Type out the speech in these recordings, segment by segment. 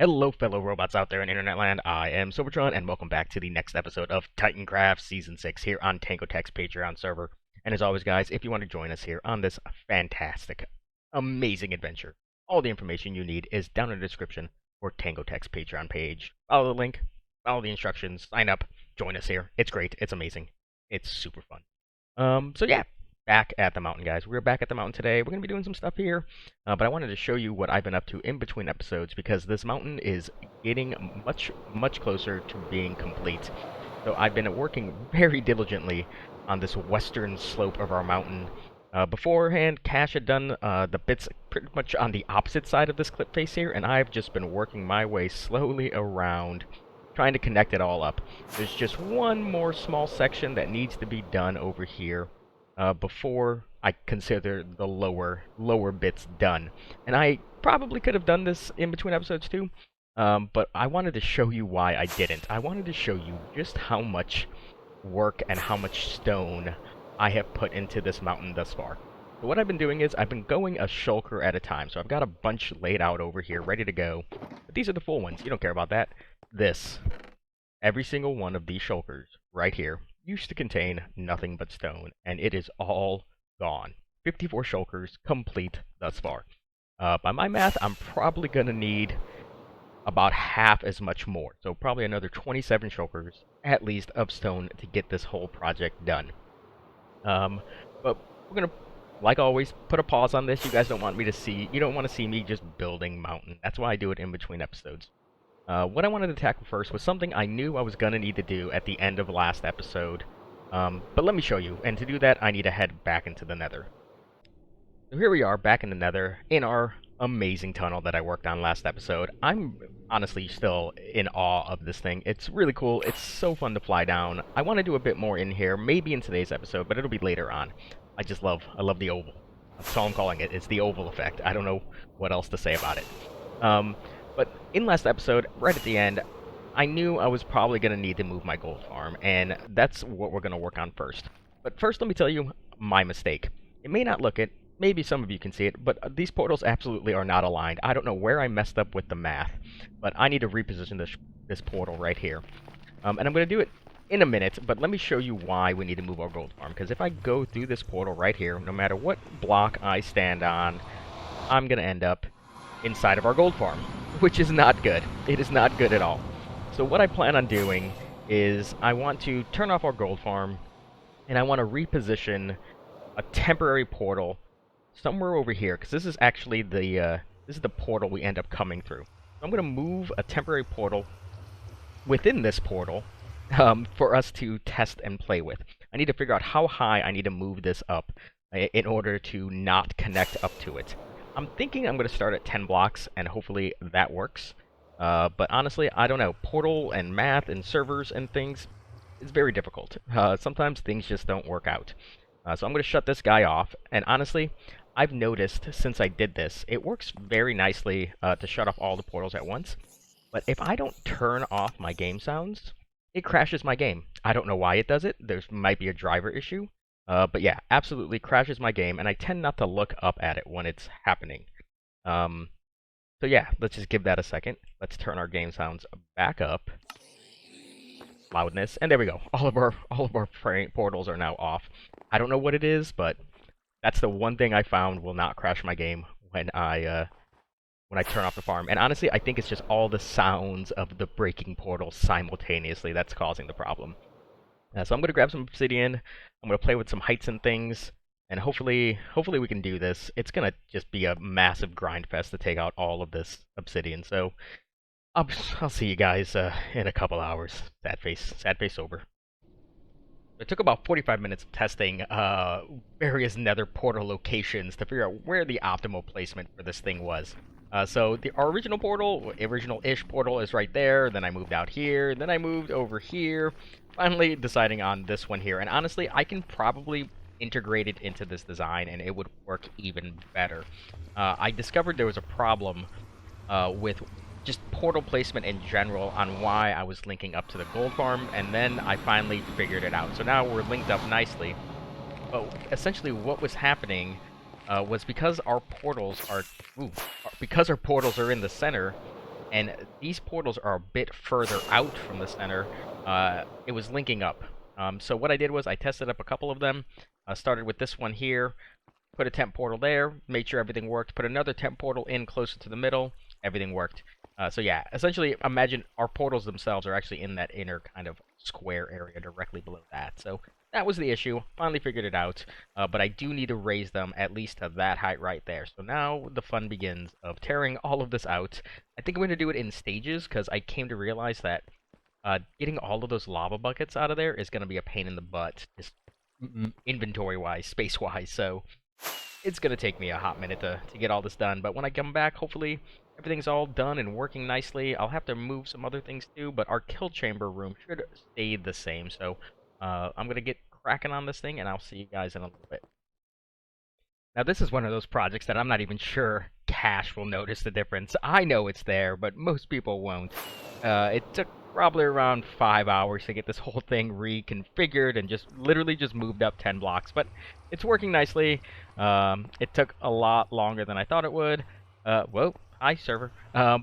Hello, fellow robots out there in Internet Land. I am Silvertron, and welcome back to the next episode of Titancraft Season 6 here on Tangotech's Patreon server. And as always, guys, if you want to join us here on this fantastic, amazing adventure, all the information you need is down in the description or Tangotech's Patreon page. Follow the link, follow the instructions, sign up, join us here. It's great, it's amazing, it's super fun. So yeah, back at the mountain, guys. We're back at the mountain today. We're going to be doing some stuff here, but I wanted to show you what I've been up to in between episodes because this mountain is getting much closer to being complete. So I've been working very diligently on this western slope of our mountain. Beforehand, Cash had done the bits pretty much on the opposite side of this cliff face here, and I've just been working my way slowly around, trying to connect it all up. There's just one more small section that needs to be done over here before I consider the lower bits done. And I probably could have done this in between episodes too, but I wanted to show you why I didn't. I wanted to show you just how much work and how much stone I have put into this mountain thus far. So what I've been doing is I've been going a shulker at a time. So I've got a bunch laid out over here, ready to go. But these are the full ones. You don't care about that. Every single one of these shulkers right here used to contain nothing but stone, and it is all gone. 54 shulkers complete thus far. By my math, I'm probably going to need about half as much more. So probably another 27 shulkers, at least, of stone to get this whole project done. But we're going to, like always, put a pause on this. You guys don't want me to see, you don't want to see me just building mountain. That's why I do it in between episodes. What I wanted to tackle first was something I knew I was going to need to do at the end of last episode. But let me show you, and to do that, I need to head back into the nether. So here we are, back in the nether, in our amazing tunnel that I worked on last episode. I'm honestly still in awe of this thing. It's really cool. It's so fun to fly down. I want to do a bit more in here, maybe in today's episode, but it'll be later on. I love the oval. That's all I'm calling it. It's the oval effect. I don't know what else to say about it. But in last episode, right at the end, I knew I was probably going to need to move my gold farm, and that's what we're going to work on first. But first, let me tell you my mistake. It may not look it, maybe some of you can see it, but these portals absolutely are not aligned. I don't know where I messed up with the math, but I need to reposition this portal right here. And I'm going to do it in a minute, but let me show you why we need to move our gold farm, because if I go through this portal right here, no matter what block I stand on, I'm going to end up inside of our gold farm, which is not good. It is not good at all. So what I plan on doing is I want to turn off our gold farm, and I want to reposition a temporary portal somewhere over here, because this is actually the portal we end up coming through. So I'm going to move a temporary portal within this portal for us to test and play with. I need to figure out how high I need to move this up in order to not connect up to it. I'm thinking I'm going to start at 10 blocks, and hopefully that works. But honestly, I don't know. Portal and math and servers and things is very difficult. Sometimes things just don't work out. So I'm going to shut this guy off. And honestly, I've noticed since I did this, it works very nicely to shut off all the portals at once. But if I don't turn off my game sounds, it crashes my game. I don't know why it does it. There might be a driver issue. But yeah, absolutely crashes my game, and I tend not to look up at it when it's happening. So yeah, let's just give that a second. Let's turn our game sounds back up. Loudness, and there we go. All of our portals are now off. I don't know what it is, but that's the one thing I found will not crash my game when I turn off the farm. And honestly, I think it's just all the sounds of the breaking portals simultaneously that's causing the problem. So I'm going to grab some obsidian, I'm going to play with some heights and things, and hopefully we can do this. It's going to just be a massive grind fest to take out all of this obsidian, so I'll see you guys in a couple hours. Sad face over. It took about 45 minutes of testing various nether portal locations to figure out where the optimal placement for this thing was. So our original-ish portal is right there, then I moved out here, then I moved over here, finally deciding on this one here. And honestly, I can probably integrate it into this design and it would work even better. I discovered there was a problem with just portal placement in general on why I was linking up to the gold farm, and then I finally figured it out. So now we're linked up nicely. But essentially what was happening was because our portals are in the center, and these portals are a bit further out from the center. It was linking up. So what I did was I tested up a couple of them. Started with this one here, put a temp portal there, made sure everything worked, put another temp portal in closer to the middle, everything worked. So yeah, essentially imagine our portals themselves are actually in that inner kind of square area directly below that. So that was the issue. Finally figured it out, but I do need to raise them at least to that height right there. So now the fun begins of tearing all of this out. I think I'm going to do it in stages because I came to realize that getting all of those lava buckets out of there is going to be a pain in the butt, just inventory-wise, space-wise. So it's going to take me a hot minute to get all this done. But when I come back, hopefully everything's all done and working nicely. I'll have to move some other things too, but our kill chamber room should stay the same. So I'm going to get cracking on this thing, and I'll see you guys in a little bit. Now, this is one of those projects that I'm not even sure Cash will notice the difference. I know it's there, but most people won't. It took probably around 5 hours to get this whole thing reconfigured and just literally just moved up 10 blocks. But it's working nicely. It took a lot longer than I thought it would. Whoa, hi, server.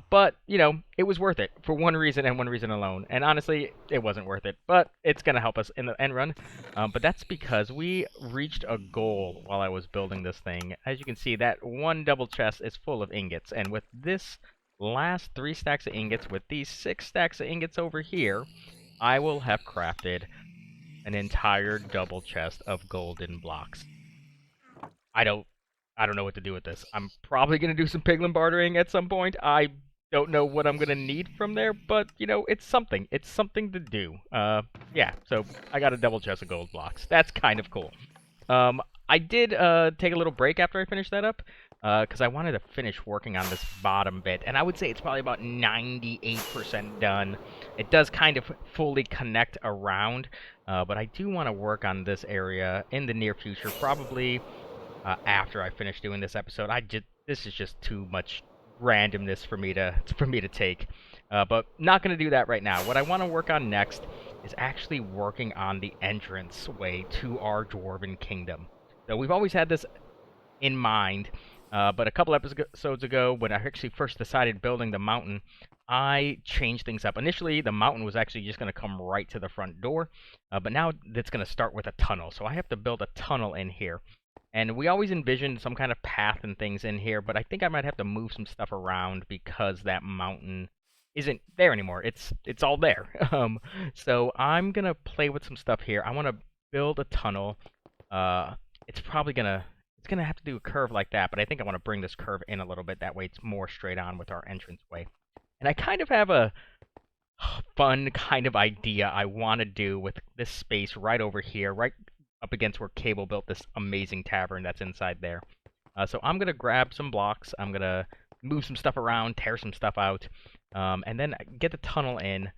But, you know, it was worth it for one reason and one reason alone. And honestly, it wasn't worth it. But it's going to help us in the end run. But that's because we reached a goal while I was building this thing. As you can see, that one double chest is full of ingots. And with this last 3 stacks of ingots, with these 6 stacks of ingots over here, I will have crafted an entire double chest of golden blocks. I don't know what to do with this. I'm probably going to do some piglin bartering at some point. I don't know what I'm going to need from there, but, you know, it's something. It's something to do. Yeah, so I got a double chest of gold blocks. That's kind of cool. I did take a little break after I finished that up, because I wanted to finish working on this bottom bit, and I would say it's probably about 98% done. It does kind of fully connect around, but I do want to work on this area in the near future, probably after I finish doing this episode. This is just too much randomness for me to take. But not going to do that right now. What I want to work on next is actually working on the entrance way to our Dwarven Kingdom. So we've always had this in mind, but a couple episodes ago, when I actually first decided building the mountain, I changed things up. Initially, the mountain was actually just going to come right to the front door, but now it's going to start with a tunnel. So I have to build a tunnel in here. And we always envisioned some kind of path and things in here, but I think I might have to move some stuff around because that mountain isn't there anymore. It's all there. So I'm gonna play with some stuff here. I want to build a tunnel. It's gonna have to do a curve like that, but I think I want to bring this curve in a little bit. That way, it's more straight on with our entranceway. And I kind of have a fun kind of idea I want to do with this space right over here, right up against where Cable built this amazing tavern that's inside there. So I'm going to grab some blocks, I'm going to move some stuff around, tear some stuff out, and then get the tunnel in,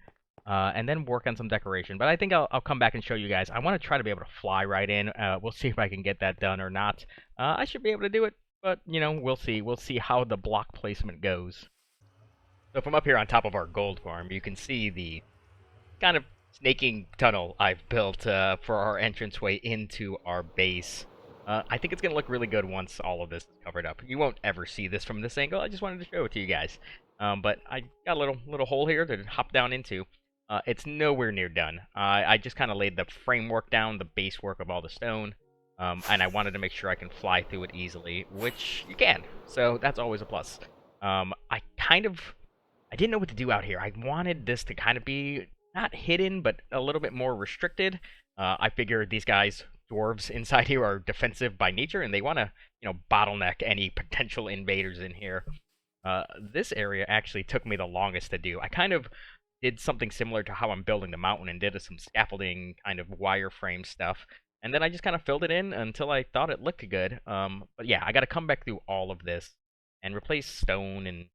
and then work on some decoration. But I think I'll come back and show you guys. I want to try to be able to fly right in. We'll see if I can get that done or not. I should be able to do it, but, you know, we'll see. We'll see how the block placement goes. So from up here on top of our gold farm, you can see the kind of snaking tunnel I've built for our entranceway into our base. I think it's going to look really good once all of this is covered up. You won't ever see this from this angle. I just wanted to show it to you guys. But I got a little hole here to hop down into. It's nowhere near done. I just kind of laid the framework down, the base work of all the stone. And I wanted to make sure I can fly through it easily, which you can. So that's always a plus. I didn't know what to do out here. I wanted this to kind of be not hidden, but a little bit more restricted. I figured these guys, dwarves inside here, are defensive by nature, and they want to, you know, bottleneck any potential invaders in here. This area actually took me the longest to do. I kind of did something similar to how I'm building the mountain and did some scaffolding kind of wireframe stuff. And then I just kind of filled it in until I thought it looked good. But yeah, I got to come back through all of this and replace stone and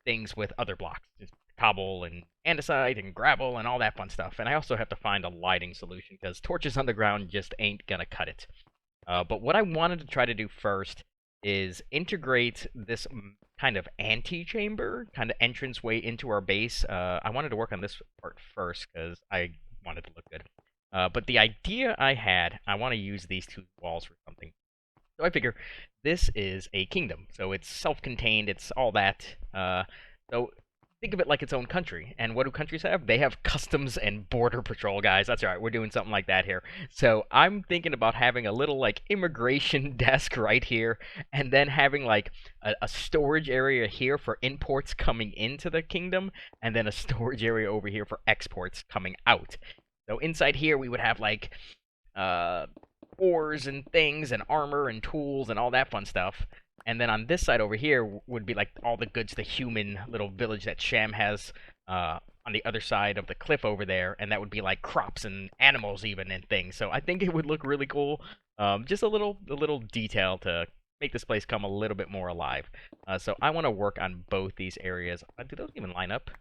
things with other blocks. Just cobble and andesite and gravel and all that fun stuff. And I also have to find a lighting solution because torches on the ground just ain't gonna cut it. But what I wanted to try to do first is integrate this kind of antechamber, kind of entranceway into our base. I wanted to work on this part first because I wanted to look good. But the idea I had, I want to use these 2 walls for something. So I figure this is a kingdom, so it's self-contained, it's all that. So think of it like its own country. And what do countries have? They have customs and border patrol guys. That's right. We're doing something like that here. So I'm thinking about having a little like immigration desk right here, and then having like a storage area here for imports coming into the kingdom, and then a storage area over here for exports coming out. So inside here we would have like uh, ores and things and armor and tools and all that fun stuff. And then on this side over here would be like all the goods, the human little village that Sham has on the other side of the cliff over there, and that would be like crops and animals even and things. So I think it would look really cool. Just a little detail to make this place come a little bit more alive. So I want to work on both these areas. Do those even line up?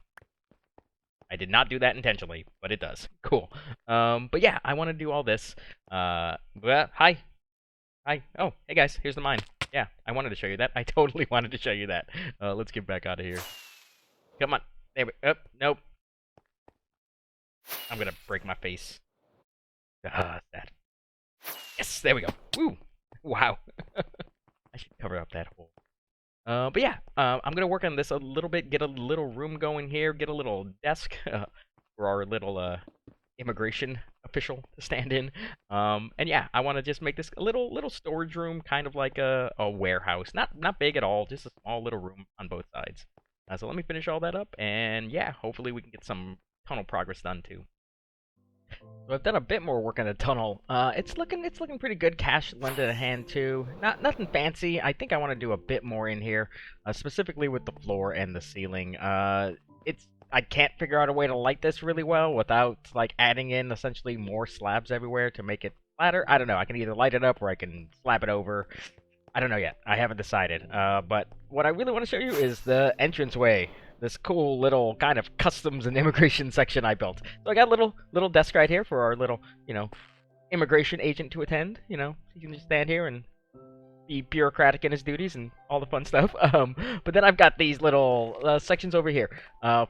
I did not do that intentionally, but it does. Cool. But yeah, I want to do all this. Hi. Hi. Oh, hey guys, here's the mine. Yeah, I wanted to show you that. I totally wanted to show you that. Let's get back out of here. Come on. There we go. Nope. I'm gonna break my face. Sad. Yes, there we go. Woo! Wow. I should cover up that hole. But yeah, I'm gonna work on this a little bit, get a little room going here, get a little desk for our little immigration official to stand in. And yeah, I want to just make this a little storage room, kind of like a warehouse. Not big at all, just a small little room on both sides. So let me finish all that up, and yeah, hopefully we can get some tunnel progress done too. So I've done a bit more work on the tunnel. It's looking pretty good. Cash lended a hand too. Nothing fancy. I think I want to do a bit more in here, specifically with the floor and the ceiling. I can't figure out a way to light this really well without like adding in essentially more slabs everywhere to make it flatter. I don't know. I can either light it up or I can slab it over. I don't know yet. I haven't decided. But what I really want to show you is the entranceway. This cool little kind of customs and immigration section I built. So I got a little desk right here for our little, immigration agent to attend. He can just stand here and be bureaucratic in his duties and all the fun stuff. But then I've got these little sections over here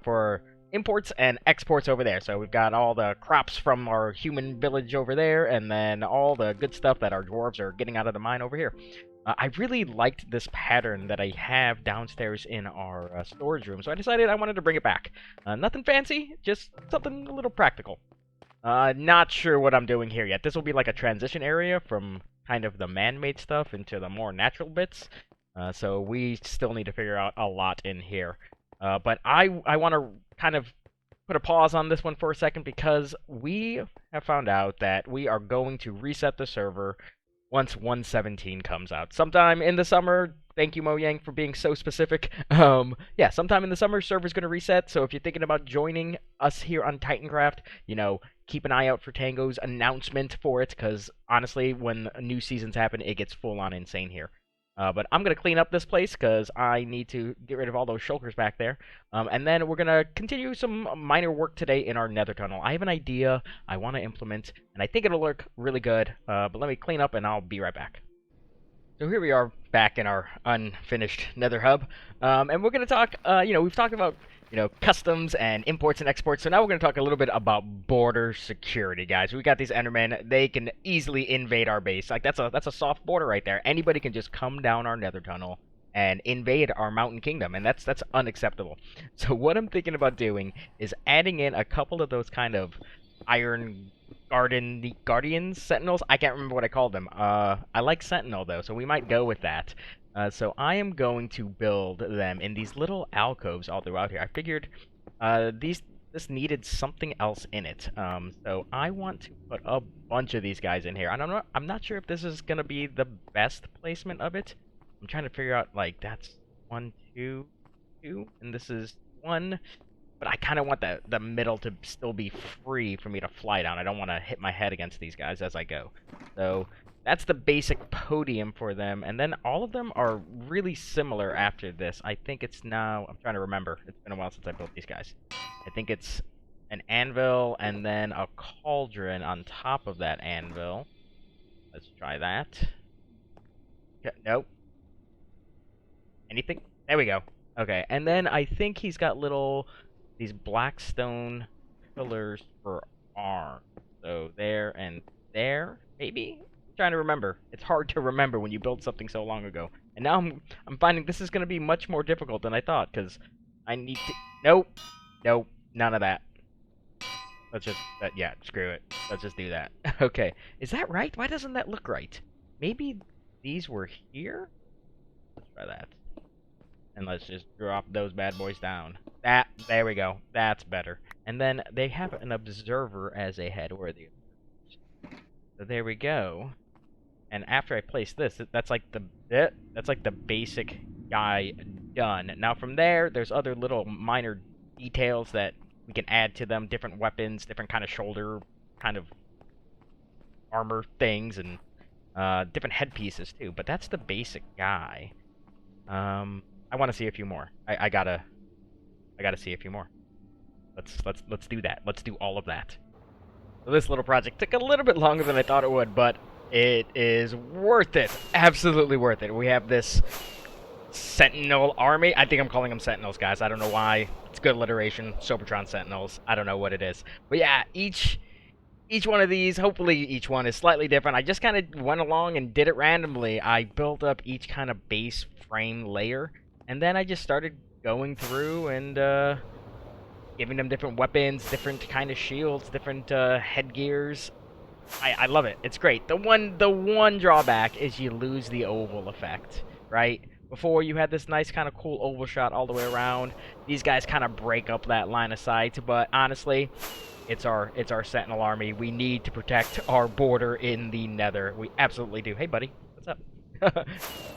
for imports and exports over there. So we've got all the crops from our human village over there, and then all the good stuff that our dwarves are getting out of the mine over here. I really liked this pattern that I have downstairs in our storage room, so I decided I wanted to bring it back. Nothing fancy, just something a little practical. Not sure what I'm doing here yet. This will be like a transition area from kind of the man-made stuff into the more natural bits. So we still need to figure out a lot in here. But I want to kind of put a pause on this one for a second because we have found out that we are going to reset the server once 1.17 comes out. Sometime in the summer. Thank you, Mojang, for being so specific. Yeah, sometime in the summer, server's going to reset. So if you're thinking about joining us here on Titancraft, keep an eye out for Tango's announcement for it, because honestly, when new seasons happen, it gets full-on insane here. But I'm going to clean up this place because I need to get rid of all those shulkers back there. And then we're going to continue some minor work today in our nether tunnel. I have an idea I want to implement, and I think it'll look really good. But let me clean up, and I'll be right back. So here we are back in our unfinished nether hub. And we're going to talk, we've talked about customs and imports and exports. So now we're going to talk a little bit about border security, guys. We got these Endermen. They can easily invade our base. Like, that's a soft border right there. Anybody can just come down our nether tunnel and invade our mountain kingdom, and that's unacceptable. So what I'm thinking about doing is adding in a couple of those kind of iron guardians, sentinels. I can't remember what I called them. I like sentinel though, so we might go with that. So I am going to build them in these little alcoves all throughout here. I figured this needed something else in it. So I want to put a bunch of these guys in here. And I'm not sure if this is gonna be the best placement of it. I'm trying to figure out, like, that's 1, 2, 2, and this is 1. But I kind of want the middle to still be free for me to fly down. I don't want to hit my head against these guys as I go. So that's the basic podium for them. And then all of them are really similar after this. I think it's now... I'm trying to remember. It's been a while since I built these guys. I think it's an anvil and then a cauldron on top of that anvil. Let's try that. Nope. Anything? There we go. Okay, and then I think he's got these black stone pillars for arms. So there and there, maybe? I'm trying to remember. It's hard to remember when you build something so long ago. And now I'm finding this is going to be much more difficult than I thought, because I need to... Nope. Nope. None of that. Let's just... yeah, screw it. Let's just do that. Okay. Is that right? Why doesn't that look right? Maybe these were here? Let's try that. And let's just drop those bad boys down. There we go. That's better. And then they have an observer as a head. Where are the observers? So there we go. And after I place this, that's like the basic guy done. Now from there, there's other little minor details that we can add to them. Different weapons, different kind of shoulder, kind of armor things, and different headpieces too. But that's the basic guy. I want to see a few more. I gotta see a few more. Let's do that. Let's do all of that. So this little project took a little bit longer than I thought it would, but it is worth it. Absolutely worth it. We have this Sentinel army. I think I'm calling them Sentinels, guys. I don't know why. It's good alliteration. Sobertron Sentinels. I don't know what it is. But yeah, each one of these, hopefully each one is slightly different. I just kind of went along and did it randomly. I built up each kind of base frame layer, and then I just started going through and giving them different weapons, different kind of shields, different headgears. I love it. It's great. The one drawback is you lose the oval effect, right? Before you had this nice kind of cool oval shot all the way around. These guys kind of break up that line of sight, but honestly, it's our Sentinel army. We need to protect our border in the Nether. We absolutely do. Hey, buddy, what's up?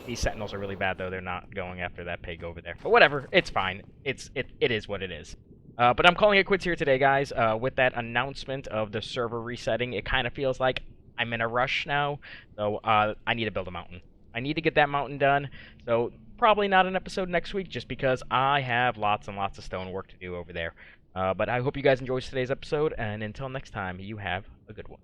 These Sentinels are really bad, though. They're not going after that pig over there. But whatever, it's fine. It is what it is. But I'm calling it quits here today, guys. With that announcement of the server resetting, it kind of feels like I'm in a rush now. So I need to build a mountain. I need to get that mountain done. So probably not an episode next week, just because I have lots and lots of stonework to do over there. But I hope you guys enjoyed today's episode, and until next time, you have a good one.